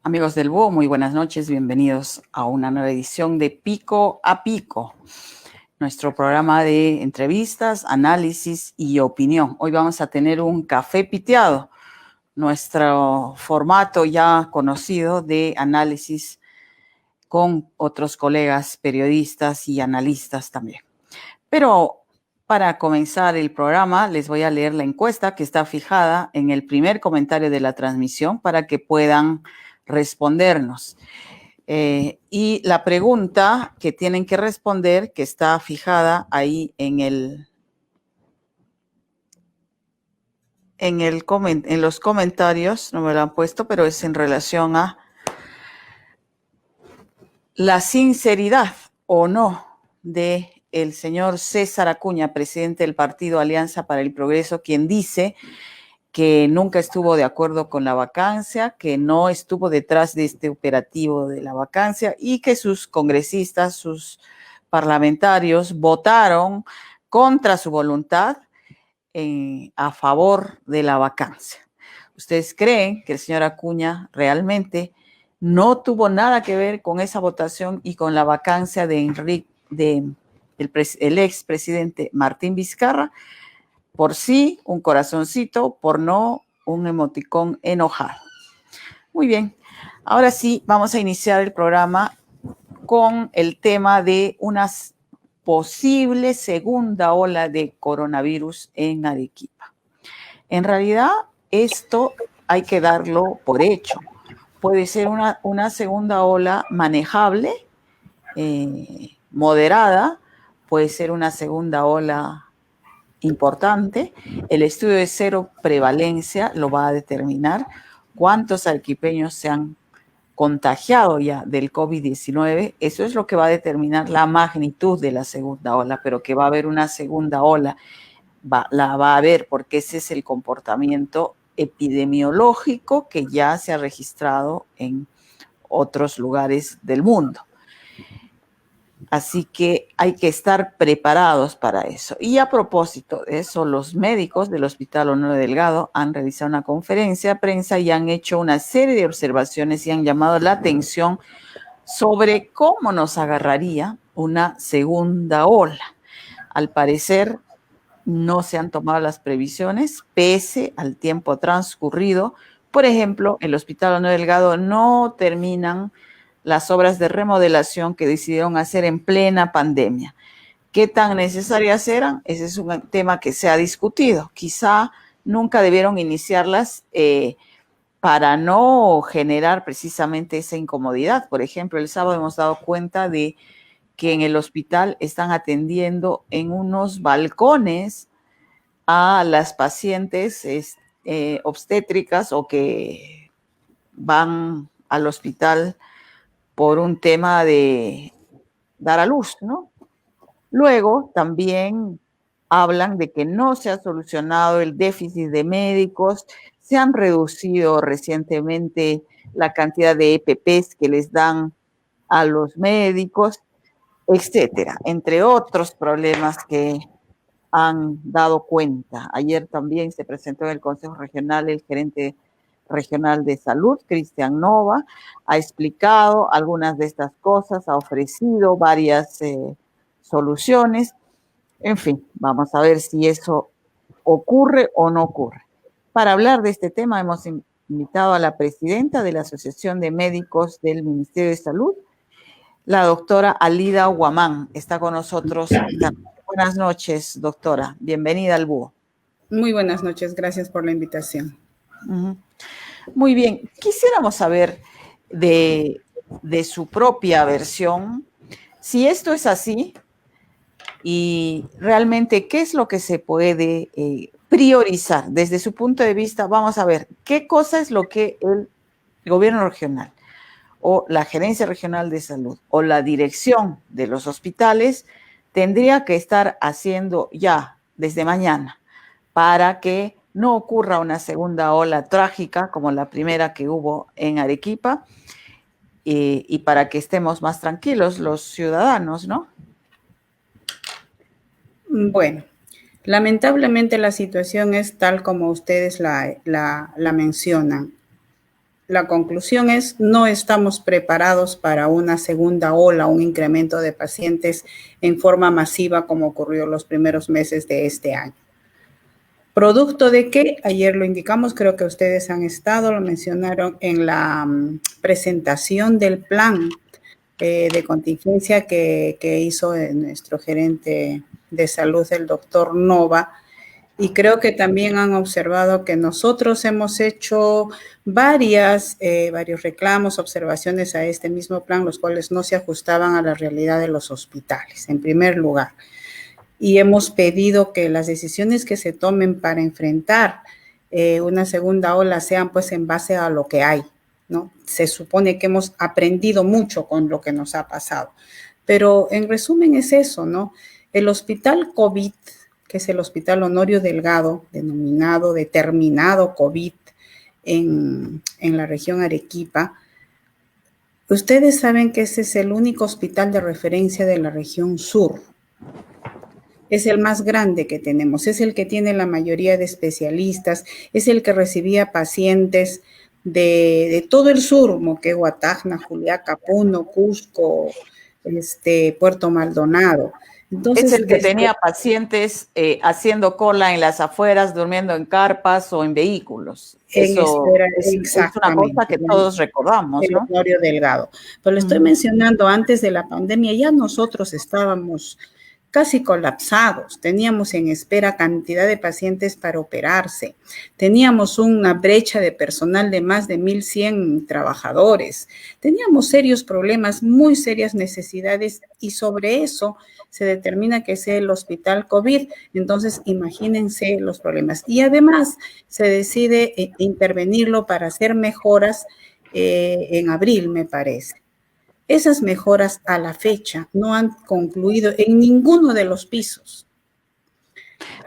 Amigos del Búho, muy buenas noches, bienvenidos a una nueva edición de Pico a Pico, nuestro programa de entrevistas, análisis y opinión. Hoy vamos a tener un café piteado, nuestro formato ya conocido de análisis con otros colegas periodistas y analistas también. Pero para comenzar el programa les voy a leer la encuesta que está fijada en el primer comentario de la transmisión para que puedan respondernos. Y la pregunta que tienen que responder, que está fijada ahí en los comentarios, no me lo han puesto, pero es en relación a la sinceridad o no de el señor César Acuña, presidente del partido Alianza para el Progreso, quien dice que nunca estuvo de acuerdo con la vacancia, que no estuvo detrás de este operativo de la vacancia y que sus congresistas, sus parlamentarios votaron contra su voluntad a favor de la vacancia. ¿Ustedes creen que el señor Acuña realmente no tuvo nada que ver con esa votación y con la vacancia de el expresidente Martín Vizcarra? Por sí, un corazoncito, por no, un emoticón enojado. Muy bien, ahora sí, vamos a iniciar el programa con el tema de una posible segunda ola de coronavirus en Arequipa. En realidad, esto hay que darlo por hecho. Puede ser una segunda ola manejable, moderada, puede ser una segunda ola importante. El estudio de cero prevalencia lo va a determinar cuántos arequipeños se han contagiado ya del COVID-19. Eso es lo que va a determinar la magnitud de la segunda ola, pero que va a haber una segunda ola, la va a haber porque ese es el comportamiento epidemiológico que ya se ha registrado en otros lugares del mundo. Así que hay que estar preparados para eso. Y a propósito de eso, los médicos del Hospital Honorio Delgado han realizado una conferencia de prensa y han hecho una serie de observaciones y han llamado la atención sobre cómo nos agarraría una segunda ola. Al parecer, no se han tomado las previsiones pese al tiempo transcurrido. Por ejemplo, el Hospital Honorio Delgado no terminan las obras de remodelación que decidieron hacer en plena pandemia. ¿Qué tan necesarias eran? Ese es un tema que se ha discutido. Quizá nunca debieron iniciarlas para no generar precisamente esa incomodidad. Por ejemplo, el sábado hemos dado cuenta de que en el hospital están atendiendo en unos balcones a las pacientes obstétricas o que van al hospital por un tema de dar a luz, ¿no? Luego también hablan de que no se ha solucionado el déficit de médicos, se han reducido recientemente la cantidad de EPPs que les dan a los médicos, etcétera, entre otros problemas que han dado cuenta. Ayer también se presentó en el Consejo Regional el gerente regional de salud, Cristian Nova, ha explicado algunas de estas cosas, ha ofrecido varias soluciones. En fin, vamos a ver si eso ocurre o no ocurre. Para hablar de este tema hemos invitado a la presidenta de la Asociación de Médicos del Ministerio de Salud, la doctora Alida Guamán. Está con nosotros también. Buenas noches, doctora. Bienvenida al Búho. Muy buenas noches, gracias por la invitación. Muy bien, quisiéramos saber de su propia versión, si esto es así y realmente qué es lo que se puede priorizar desde su punto de vista. Vamos a ver, ¿qué cosa es lo que el gobierno regional o la gerencia regional de salud o la dirección de los hospitales tendría que estar haciendo ya desde mañana para que no ocurra una segunda ola trágica como la primera que hubo en Arequipa y para que estemos más tranquilos los ciudadanos, ¿no? Bueno, lamentablemente la situación es tal como ustedes la mencionan. la conclusión es, no estamos preparados para una segunda ola, un incremento de pacientes en forma masiva como ocurrió los primeros meses de este año. ¿Producto de qué? Ayer lo indicamos, creo que ustedes han estado, lo mencionaron en la presentación del plan de contingencia que hizo nuestro gerente de salud, el doctor Nova, y creo que también han observado que nosotros hemos hecho varios reclamos, observaciones a este mismo plan, los cuales no se ajustaban a la realidad de los hospitales, en primer lugar. Y hemos pedido que las decisiones que se tomen para enfrentar una segunda ola sean pues en base a lo que hay, ¿no? Se supone que hemos aprendido mucho con lo que nos ha pasado. Pero en resumen es eso, ¿no? El hospital COVID, que es el Hospital Honorio Delgado, determinado COVID en la región Arequipa, ustedes saben que ese es el único hospital de referencia de la región sur. Es el más grande que tenemos, es el que tiene la mayoría de especialistas, es el que recibía pacientes de todo el sur, Moquegua, Tacna, Juliaca, Puno, Cusco, Puerto Maldonado. Entonces, es el que tenía pacientes haciendo cola en las afueras, durmiendo en carpas o en vehículos. Eso es una cosa que todos recordamos, ¿no? El Honorio Delgado. Pero le estoy mencionando, antes de la pandemia ya nosotros estábamos casi colapsados, teníamos en espera cantidad de pacientes para operarse, teníamos una brecha de personal de más de 1,100 trabajadores, teníamos serios problemas, muy serias necesidades y sobre eso se determina que sea el hospital COVID, entonces imagínense los problemas. Y además se decide intervenirlo para hacer mejoras en abril, me parece. Esas mejoras a la fecha no han concluido en ninguno de los pisos.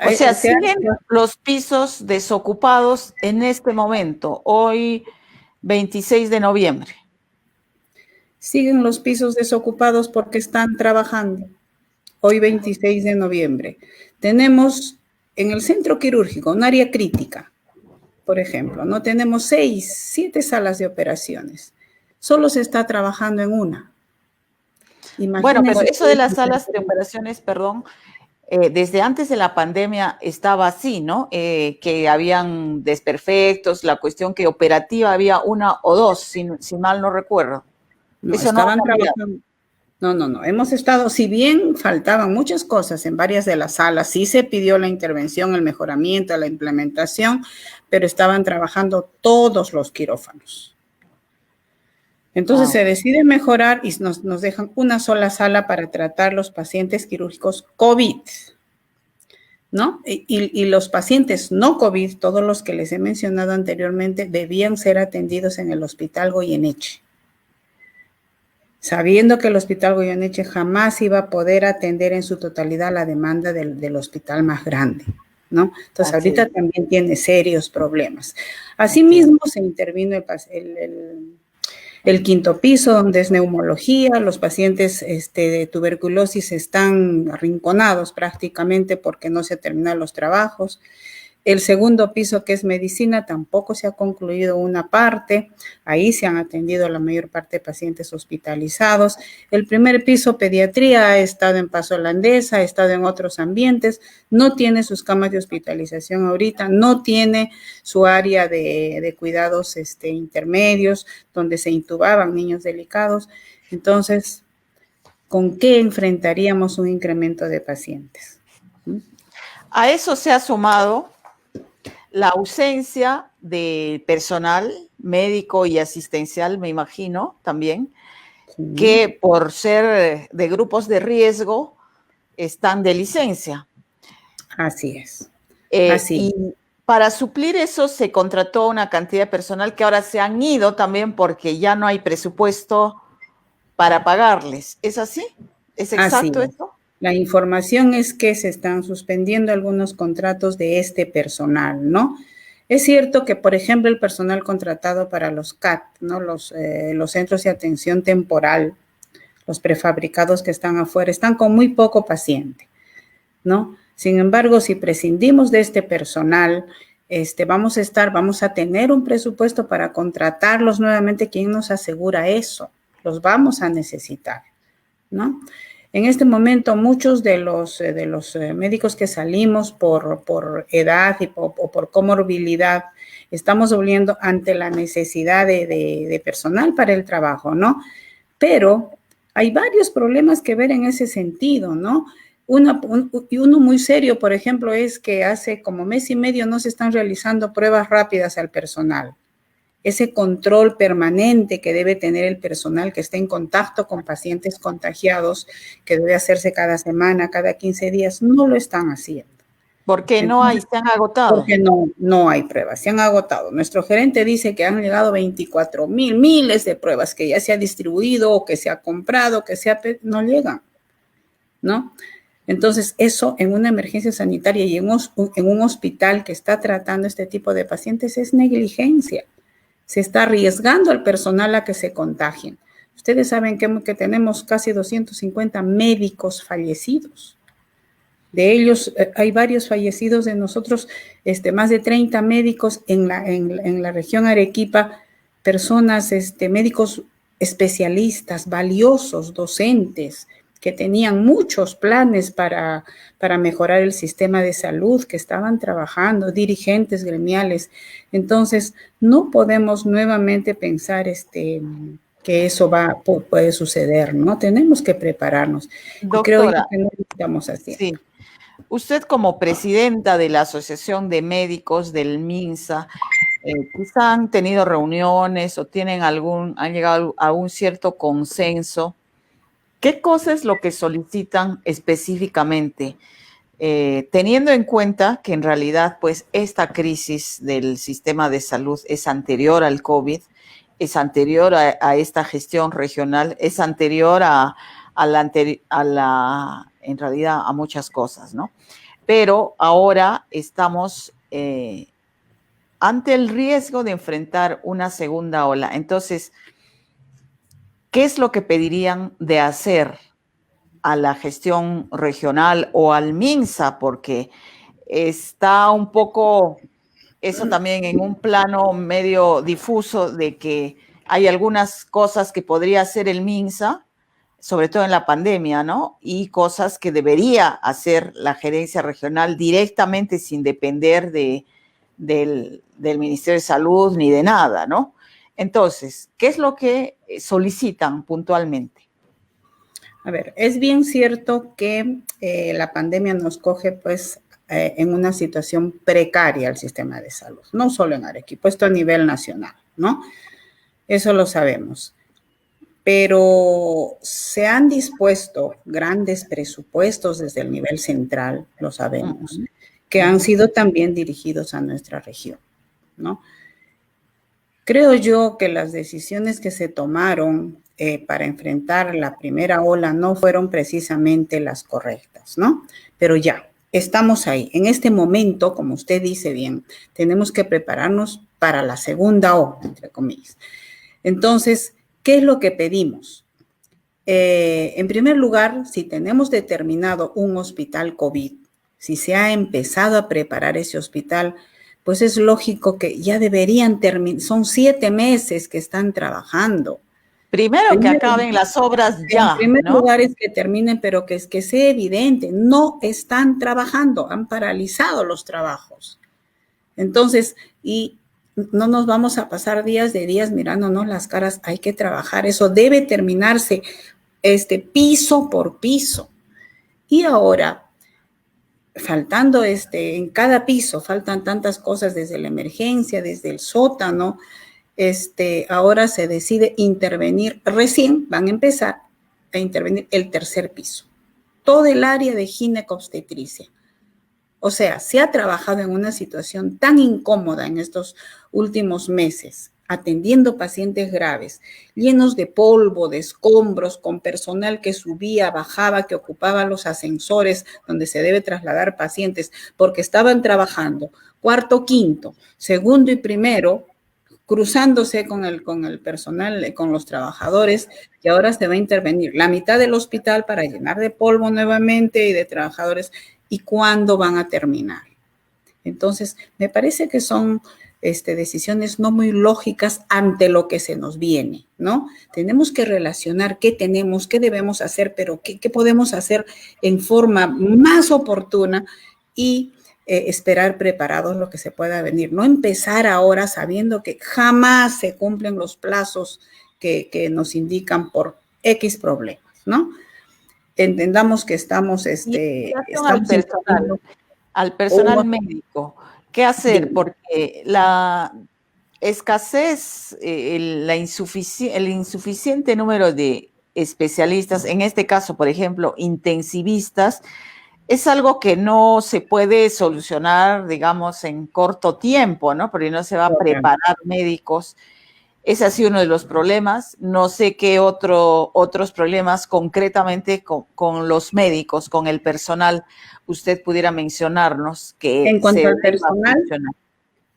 O sea, siguen los pisos desocupados en este momento, hoy 26 de noviembre. Siguen los pisos desocupados porque están trabajando. Hoy 26 de noviembre. Tenemos en el centro quirúrgico un área crítica, por ejemplo, no tenemos 6, 7 salas de operaciones. Solo se está trabajando en una. Imagínense. Bueno, pero eso de las salas de operaciones, perdón, desde antes de la pandemia estaba así, ¿no? Que habían desperfectos, la cuestión que operativa había una o dos, si mal no recuerdo. No, eso estaban trabajando. No. Hemos estado, si bien faltaban muchas cosas en varias de las salas, sí se pidió la intervención, el mejoramiento, la implementación, pero estaban trabajando todos los quirófanos. Entonces se decide mejorar y nos dejan una sola sala para tratar los pacientes quirúrgicos COVID, ¿no? Y los pacientes no COVID, todos los que les he mencionado anteriormente, debían ser atendidos en el Hospital Goyeneche, sabiendo que el Hospital Goyeneche jamás iba a poder atender en su totalidad la demanda del hospital más grande, ¿no? Entonces, ahorita también tiene serios problemas. Asimismo, se intervino el quinto piso, donde es neumología. Los pacientes de tuberculosis están arrinconados prácticamente porque no se terminan los trabajos. El segundo piso, que es medicina, tampoco se ha concluido una parte. Ahí se han atendido la mayor parte de pacientes hospitalizados. El primer piso, pediatría, ha estado en Paso Holandesa, ha estado en otros ambientes. No tiene sus camas de hospitalización ahorita, no tiene su área de cuidados intermedios, donde se intubaban niños delicados. Entonces, ¿con qué enfrentaríamos un incremento de pacientes? A eso se ha sumado la ausencia de personal médico y asistencial, me imagino, también, que por ser de grupos de riesgo están de licencia. Así es. Y para suplir eso se contrató una cantidad de personal que ahora se han ido también porque ya no hay presupuesto para pagarles. ¿Es así? ¿Es exacto esto? La información es que se están suspendiendo algunos contratos de este personal, ¿no? Es cierto que, por ejemplo, el personal contratado para los CAT, ¿no? Los centros de atención temporal, los prefabricados que están afuera, están con muy poco paciente, ¿no? Sin embargo, si prescindimos de este personal, vamos a tener un presupuesto para contratarlos nuevamente. ¿Quién nos asegura eso? Los vamos a necesitar, ¿no? En este momento, muchos de los médicos que salimos por edad o por comorbilidad, estamos volviendo ante la necesidad de personal para el trabajo, ¿no? Pero hay varios problemas que ver en ese sentido, ¿no? Uno muy serio, por ejemplo, es que hace como mes y medio no se están realizando pruebas rápidas al personal. Ese control permanente que debe tener el personal que está en contacto con pacientes contagiados, que debe hacerse cada semana, cada 15 días, no lo están haciendo. ¿Por qué no hay? Se han agotado. Porque no hay pruebas, se han agotado. Nuestro gerente dice que han llegado 24,000, miles de pruebas que ya se ha distribuido o que se ha comprado, no llegan, ¿no? Entonces, eso en una emergencia sanitaria y en un hospital que está tratando este tipo de pacientes es negligencia. Se está arriesgando al personal a que se contagien. Ustedes saben que tenemos casi 250 médicos fallecidos. De ellos, hay varios fallecidos de nosotros, más de 30 médicos en la región Arequipa, personas, médicos especialistas, valiosos, docentes, que tenían muchos planes para mejorar el sistema de salud, que estaban trabajando, dirigentes gremiales. Entonces, no podemos nuevamente pensar que eso puede suceder, ¿no? Tenemos que prepararnos. Doctora, y creo yo que no lo estamos haciendo. Sí. Usted como presidenta de la Asociación de Médicos del MINSA, quizá han tenido reuniones o han llegado a un cierto consenso. ¿Qué cosa es lo que solicitan específicamente? Teniendo en cuenta que en realidad, pues, esta crisis del sistema de salud es anterior al COVID, es anterior a esta gestión regional, es anterior en realidad a muchas cosas, ¿no? Pero ahora estamos ante el riesgo de enfrentar una segunda ola. Entonces, ¿qué es lo que pedirían de hacer a la gestión regional o al MINSA? Porque está un poco eso también en un plano medio difuso de que hay algunas cosas que podría hacer el MINSA, sobre todo en la pandemia, ¿no? Y cosas que debería hacer la gerencia regional directamente sin depender del Ministerio de Salud ni de nada, ¿no? Entonces, ¿qué es lo que solicitan puntualmente? A ver, es bien cierto que la pandemia nos coge, pues, en una situación precaria al sistema de salud, no solo en Arequipa, esto a nivel nacional, ¿no? Eso lo sabemos. Pero se han dispuesto grandes presupuestos desde el nivel central, lo sabemos, que han sido también dirigidos a nuestra región, ¿no? Creo yo que las decisiones que se tomaron para enfrentar la primera ola no fueron precisamente las correctas, ¿no? Pero ya, estamos ahí. En este momento, como usted dice bien, tenemos que prepararnos para la segunda ola, entre comillas. Entonces, ¿qué es lo que pedimos? En primer lugar, si tenemos determinado un hospital COVID, si se ha empezado a preparar ese hospital, pues es lógico que ya deberían terminar, son 7 meses que están trabajando. Primero que acaben las obras ya, en primer ¿no? lugar es que terminen, pero que sea evidente, no están trabajando, han paralizado los trabajos. Entonces, y no nos vamos a pasar días mirándonos las caras, hay que trabajar, eso debe terminarse piso por piso. Y ahora, faltando en cada piso, faltan tantas cosas desde la emergencia, desde el sótano, ahora se decide intervenir, recién van a empezar a intervenir el tercer piso, todo el área de ginecobstetricia. O sea, se ha trabajado en una situación tan incómoda en estos últimos meses, atendiendo pacientes graves, llenos de polvo, de escombros, con personal que subía, bajaba, que ocupaba los ascensores donde se debe trasladar pacientes, porque estaban trabajando cuarto, quinto, segundo y primero, cruzándose con el personal, con los trabajadores, y ahora se va a intervenir la mitad del hospital para llenar de polvo nuevamente y de trabajadores. ¿Y cuándo van a terminar? Entonces, me parece que son decisiones no muy lógicas ante lo que se nos viene, ¿no? Tenemos que relacionar qué tenemos, qué debemos hacer, pero qué podemos hacer en forma más oportuna y esperar preparados lo que se pueda venir. No empezar ahora sabiendo que jamás se cumplen los plazos que nos indican por X problemas, ¿no? Entendamos que estamos, al personal, médico, ¿qué hacer? Porque la escasez, el insuficiente número de especialistas, en este caso, por ejemplo, intensivistas, es algo que no se puede solucionar, digamos, en corto tiempo, ¿no? Porque no se va a preparar médicos. Ese ha sido uno de los problemas. No sé qué otros problemas concretamente con los médicos, con el personal, usted pudiera mencionarnos que en cuanto al personal,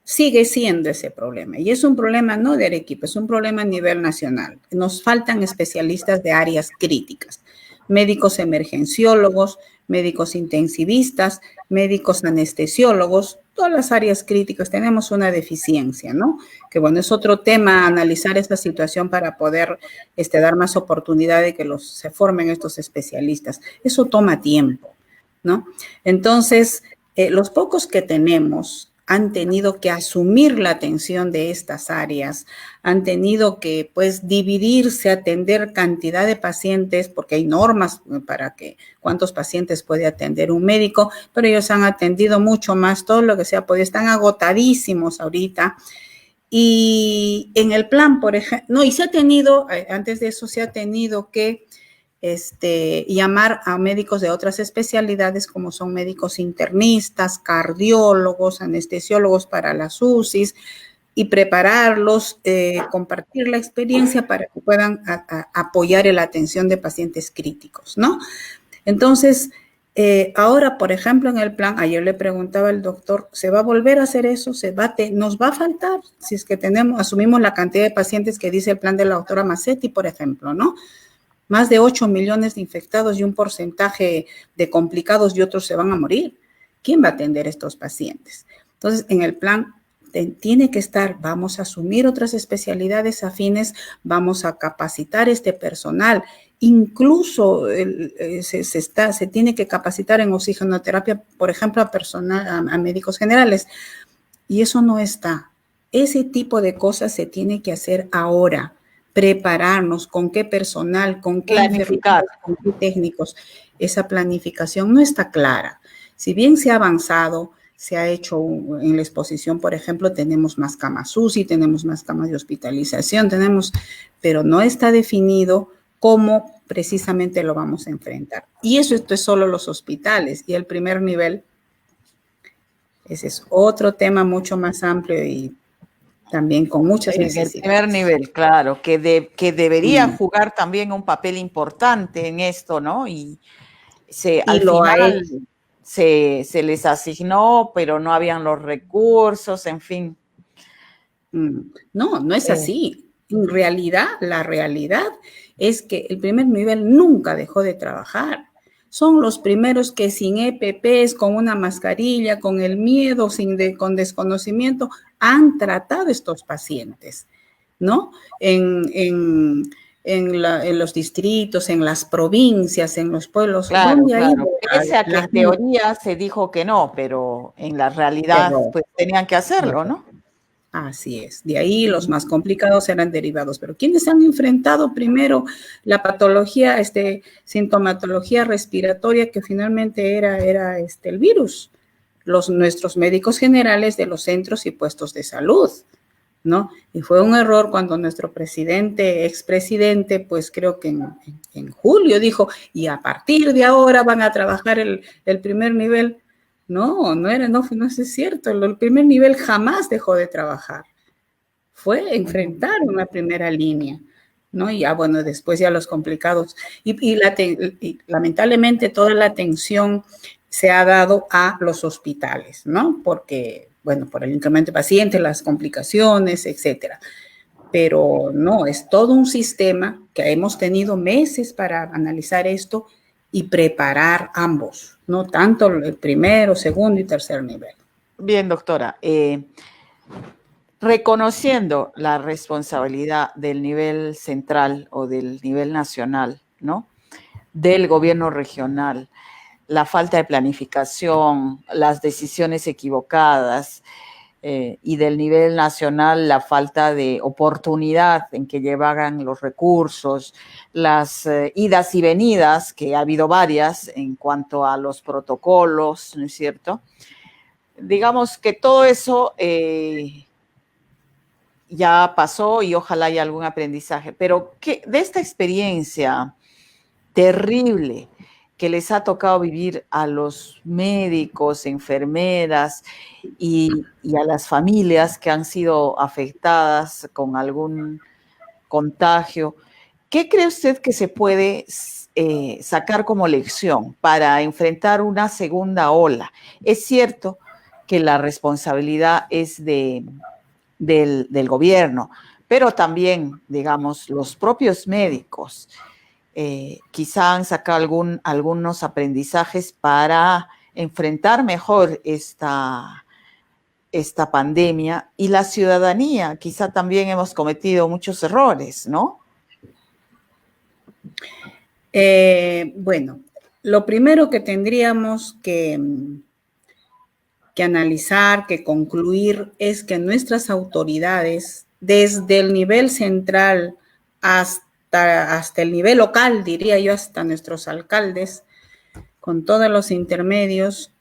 sigue siendo ese problema. Y es un problema no de Arequipa, es un problema a nivel nacional. Nos faltan especialistas de áreas críticas, médicos emergenciólogos, médicos intensivistas, médicos anestesiólogos, todas las áreas críticas. Tenemos una deficiencia, ¿no? Que bueno, es otro tema analizar esta situación para poder dar más oportunidad de que se formen estos especialistas. Eso toma tiempo, ¿no? Entonces, los pocos que tenemos han tenido que asumir la atención de estas áreas, han tenido que, pues, dividirse, atender cantidad de pacientes, porque hay normas para cuántos pacientes puede atender un médico, pero ellos han atendido mucho más, todo lo que se ha podido, están agotadísimos ahorita. Y en el plan, por ejemplo, no, y se ha tenido, antes de eso se ha tenido que llamar a médicos de otras especialidades como son médicos internistas, cardiólogos, anestesiólogos para las UCIs y prepararlos, compartir la experiencia para que puedan apoyar en la atención de pacientes críticos, ¿no? Entonces, ahora, por ejemplo, en el plan, ayer le preguntaba al doctor, ¿se va a volver a hacer eso? ¿Nos va a faltar? Si es que asumimos la cantidad de pacientes que dice el plan de la doctora Massetti, por ejemplo, ¿no? Más de 8 millones de infectados y un porcentaje de complicados y otros se van a morir. ¿Quién va a atender a estos pacientes? Entonces, en el plan tiene que estar, vamos a asumir otras especialidades afines, vamos a capacitar este personal, incluso se tiene que capacitar en oxigenoterapia, por ejemplo, a médicos generales, y eso no está. Ese tipo de cosas se tiene que hacer ahora. Prepararnos, con qué personal, con qué enfermeros, con qué técnicos. Esa planificación no está clara. Si bien se ha avanzado, se ha hecho en la exposición, por ejemplo, tenemos más camas UCI, tenemos más camas de hospitalización, pero no está definido cómo precisamente lo vamos a enfrentar. Y esto es solo los hospitales. Y el primer nivel, ese es otro tema mucho más amplio y también con muchas necesidades. El primer nivel, claro, que debería jugar también un papel importante en esto, ¿no? Al final se les asignó, pero no habían los recursos, en fin. No, no es así. En realidad, la realidad es que el primer nivel nunca dejó de trabajar. Son los primeros que sin EPPs, con una mascarilla, con el miedo, con desconocimiento, han tratado estos pacientes, ¿no? En los distritos, en las provincias, en los pueblos. Claro, claro. Pese a que en teoría se dijo que no, pero en la realidad pues tenían que hacerlo, ¿no? Así es. De ahí los más complicados eran derivados. Pero ¿quiénes han enfrentado primero la patología, sintomatología respiratoria que finalmente era el virus? Nuestros médicos generales de los centros y puestos de salud, ¿no? Y fue un error cuando nuestro expresidente, pues creo que en julio dijo, y a partir de ahora van a trabajar el primer nivel. No es cierto. El primer nivel jamás dejó de trabajar. Fue enfrentar una primera línea, ¿no? Y bueno, después ya los complicados. Y lamentablemente toda la atención se ha dado a los hospitales, ¿no? Porque, bueno, por el incremento de pacientes, las complicaciones, etcétera. Pero no, es todo un sistema que hemos tenido meses para analizar esto y preparar ambos, no tanto el primero, segundo y tercer nivel. Bien, doctora. Reconociendo la responsabilidad del nivel central o del nivel nacional, ¿no? Del gobierno regional, la falta de planificación, las decisiones equivocadas, y del nivel nacional la falta de oportunidad en que llevaran los recursos, las idas y venidas, que ha habido varias en cuanto a los protocolos, ¿no es cierto? Digamos que todo eso ya pasó y ojalá haya algún aprendizaje, pero de esta experiencia terrible que les ha tocado vivir a los médicos, enfermeras y a las familias que han sido afectadas con algún contagio, ¿qué cree usted que se puede sacar como lección para enfrentar una segunda ola? Es cierto que la responsabilidad es del gobierno, pero también, digamos, los propios médicos quizá han sacado algunos aprendizajes para enfrentar mejor esta pandemia, y la ciudadanía quizá también hemos cometido muchos errores, ¿no? Bueno, lo primero que tendríamos que analizar, que concluir, es que nuestras autoridades, desde el nivel central hasta el nivel local, diría yo, hasta nuestros alcaldes, con todos los intermedios,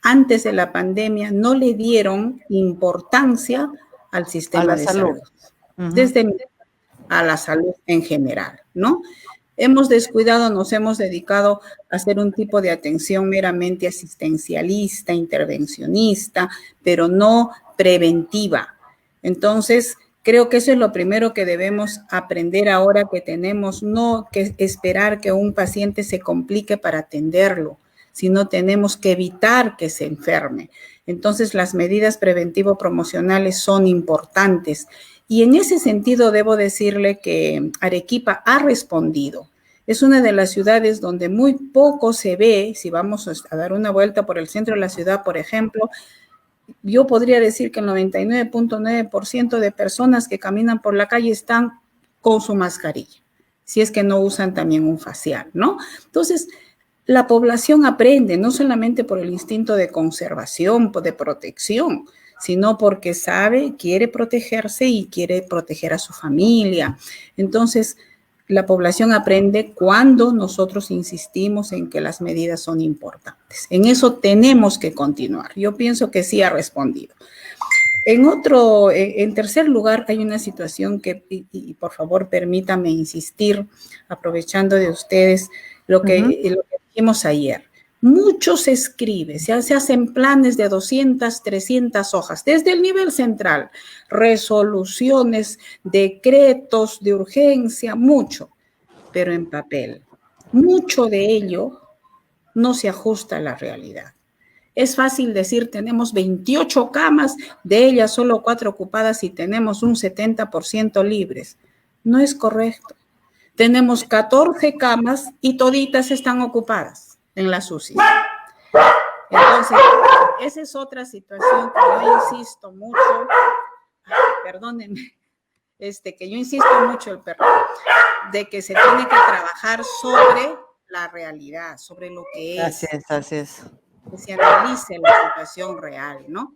antes de la pandemia no le dieron importancia al sistema de salud, desde a la salud en general, ¿no? Hemos descuidado, nos hemos dedicado a hacer un tipo de atención meramente asistencialista, intervencionista, pero no preventiva. Entonces, creo que eso es lo primero que debemos aprender ahora que tenemos, no que esperar que un paciente se complique para atenderlo, sino tenemos que evitar que se enferme. Entonces, las medidas preventivo-promocionales son importantes. Y en ese sentido debo decirle que Arequipa ha respondido. Es una de las ciudades donde muy poco se ve. Si vamos a dar una vuelta por el centro de la ciudad, por ejemplo, yo podría decir que el 99.9% de personas que caminan por la calle están con su mascarilla, si es que no usan también un facial, ¿no? Entonces, la población aprende, no solamente por el instinto de conservación, de protección, sino porque sabe, quiere protegerse y quiere proteger a su familia. Entonces, la población aprende cuando nosotros insistimos en que las medidas son importantes. En eso tenemos que continuar. Yo pienso que sí ha respondido. En tercer lugar, hay una situación que, y por favor permítame insistir, aprovechando de ustedes lo que dijimos ayer. Mucho se escribe, se hacen planes de 200, 300 hojas, desde el nivel central, resoluciones, decretos de urgencia, mucho, pero en papel. Mucho de ello no se ajusta a la realidad. Es fácil decir, tenemos 28 camas, de ellas solo 4 ocupadas y tenemos un 70% libres. No es correcto. Tenemos 14 camas y toditas están ocupadas en las UCI. Entonces, esa es otra situación que yo insisto mucho, perdónenme, que yo insisto mucho, de que se tiene que trabajar sobre la realidad, sobre lo que es. Así es. Que se analice la situación real, ¿no?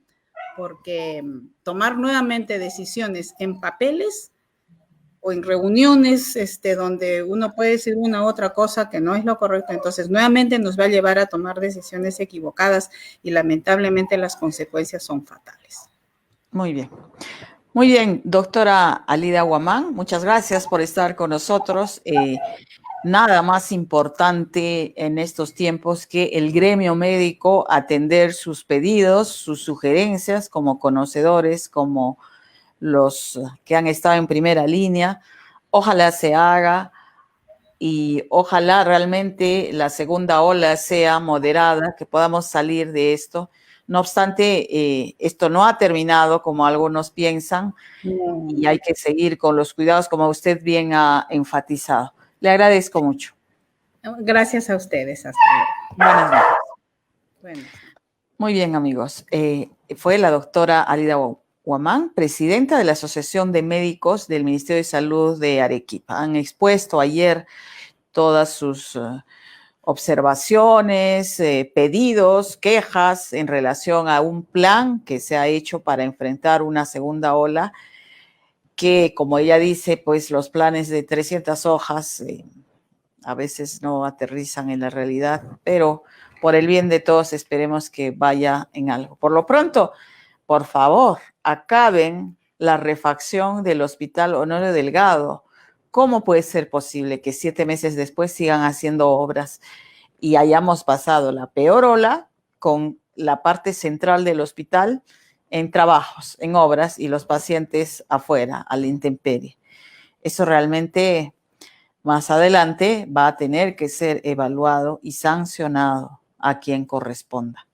Porque tomar nuevamente decisiones en papeles o en reuniones donde uno puede decir una u otra cosa que no es lo correcto, entonces nuevamente nos va a llevar a tomar decisiones equivocadas y lamentablemente las consecuencias son fatales. Muy bien. Muy bien, doctora Alida Huamán, muchas gracias por estar con nosotros. Nada más importante en estos tiempos que el gremio médico atender sus pedidos, sus sugerencias como conocedores, como los que han estado en primera línea. Ojalá se haga y ojalá realmente la segunda ola sea moderada, que podamos salir de esto. No obstante, esto no ha terminado como algunos piensan y hay que seguir con los cuidados como usted bien ha enfatizado. Le agradezco mucho. Gracias a ustedes. Hasta luego. Buenas noches. Buenas. Muy bien, amigos. fue la doctora Alida Huamán, presidenta de la Asociación de Médicos del Ministerio de Salud de Arequipa. Han expuesto ayer todas sus observaciones, pedidos, quejas en relación a un plan que se ha hecho para enfrentar una segunda ola, que, como ella dice, pues los planes de 300 hojas a veces no aterrizan en la realidad, pero por el bien de todos esperemos que vaya en algo. Por lo pronto, por favor, acaben la refacción del Hospital Honorio Delgado. ¿Cómo puede ser posible que 7 meses después sigan haciendo obras y hayamos pasado la peor ola con la parte central del hospital en trabajos, en obras, y los pacientes afuera, a la intemperie? Eso realmente más adelante va a tener que ser evaluado y sancionado a quien corresponda.